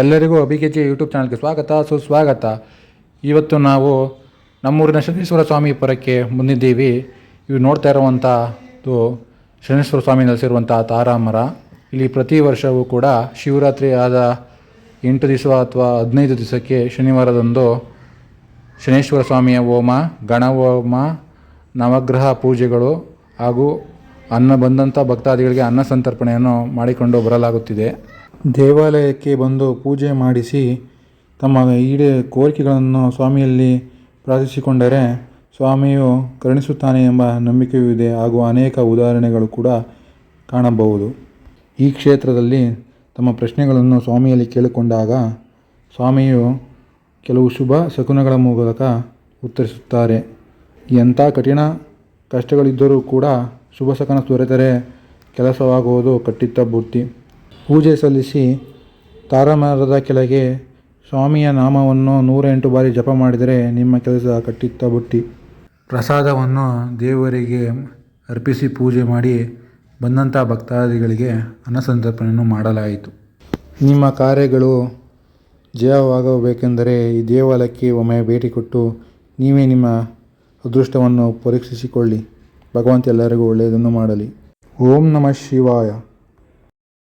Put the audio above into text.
ಎಲ್ಲರಿಗೂ ಅಭಿಗೆಜ್ಜೆ ಯೂಟ್ಯೂಬ್ ಚಾನಲ್ಗೆ ಸ್ವಾಗತ ಸುಸ್ವಾಗತ. ಇವತ್ತು ನಾವು ನಮ್ಮೂರಿನ ಶನೇಶ್ವರ ಸ್ವಾಮಿ ಪುರಕ್ಕೆ ಬಂದಿದ್ದೀವಿ. ಇವು ನೋಡ್ತಾ ಇರುವಂಥದ್ದು ಶನೇಶ್ವರ ಸ್ವಾಮಿ ನೆಲೆಸಿರುವಂಥ ತಾರಾಮರ. ಇಲ್ಲಿ ಪ್ರತಿ ವರ್ಷವೂ ಕೂಡ ಶಿವರಾತ್ರಿ ಆದ 8 ದಿವಸ ಅಥವಾ 15 ದಿವಸಕ್ಕೆ ಶನಿವಾರದಂದು ಶನೇಶ್ವರ ಸ್ವಾಮಿಯ ಹೋಮ, ಗಣಹೋಮ, ನವಗ್ರಹ ಪೂಜೆಗಳು ಹಾಗೂ ಬಂದಂಥ ಭಕ್ತಾದಿಗಳಿಗೆ ಅನ್ನ ಸಂತರ್ಪಣೆಯನ್ನು ಮಾಡಿಕೊಂಡು ಬರಲಾಗುತ್ತಿದೆ. ದೇವಾಲಯಕ್ಕೆ ಬಂದು ಪೂಜೆ ಮಾಡಿಸಿ ತಮ್ಮ ಕೋರಿಕೆಗಳನ್ನು ಸ್ವಾಮಿಯಲ್ಲಿ ಪ್ರಾರ್ಥಿಸಿಕೊಂಡರೆ ಸ್ವಾಮಿಯು ಕರುಣಿಸುತ್ತಾನೆ ಎಂಬ ನಂಬಿಕೆಯೂ ಇದೆ ಹಾಗೂ ಅನೇಕ ಉದಾಹರಣೆಗಳು ಕೂಡ ಕಾಣಬಹುದು. ಈ ಕ್ಷೇತ್ರದಲ್ಲಿ ತಮ್ಮ ಪ್ರಶ್ನೆಗಳನ್ನು ಸ್ವಾಮಿಯಲ್ಲಿ ಕೇಳಿಕೊಂಡಾಗ ಸ್ವಾಮಿಯು ಕೆಲವು ಶುಭ ಶಕುನಗಳ ಮೂಲಕ ಉತ್ತರಿಸುತ್ತಾರೆ. ಎಂಥ ಕಠಿಣ ಕಷ್ಟಗಳಿದ್ದರೂ ಕೂಡ ಶುಭ ಶಕುನ ದೊರೆತರೆ ಕೆಲಸವಾಗುವುದು ಕಟ್ಟಿಟ್ಟ ಬುತ್ತಿ. ಪೂಜೆ ಸಲ್ಲಿಸಿ ತಾರಾಮರದ ಕೆಳಗೆ ಸ್ವಾಮಿಯ ನಾಮವನ್ನು 108 ಬಾರಿ ಜಪ ಮಾಡಿದರೆ ನಿಮ್ಮ ಕೆಲಸ ಕಟ್ಟಿಟ್ಟ ಬುತ್ತಿ. ಪ್ರಸಾದವನ್ನು ದೇವರಿಗೆ ಅರ್ಪಿಸಿ ಪೂಜೆ ಮಾಡಿ ಬಂದಂಥ ಭಕ್ತಾದಿಗಳಿಗೆ ಅನ್ನಸಂತರ್ಪಣೆಯನ್ನು ಮಾಡಲಾಯಿತು. ನಿಮ್ಮ ಕಾರ್ಯಗಳು ಜಯವಾಗಬೇಕೆಂದರೆ ಈ ದೇವಾಲಯಕ್ಕೆ ಒಮ್ಮೆ ಭೇಟಿ ಕೊಟ್ಟು ನೀವೇ ನಿಮ್ಮ ಅದೃಷ್ಟವನ್ನು ಪರೀಕ್ಷಿಸಿಕೊಳ್ಳಿ. ಭಗವಂತ ಎಲ್ಲರಿಗೂ ಒಳ್ಳೆಯದನ್ನು ಮಾಡಲಿ. ಓಂ ನಮಃ ಶಿವಾಯ.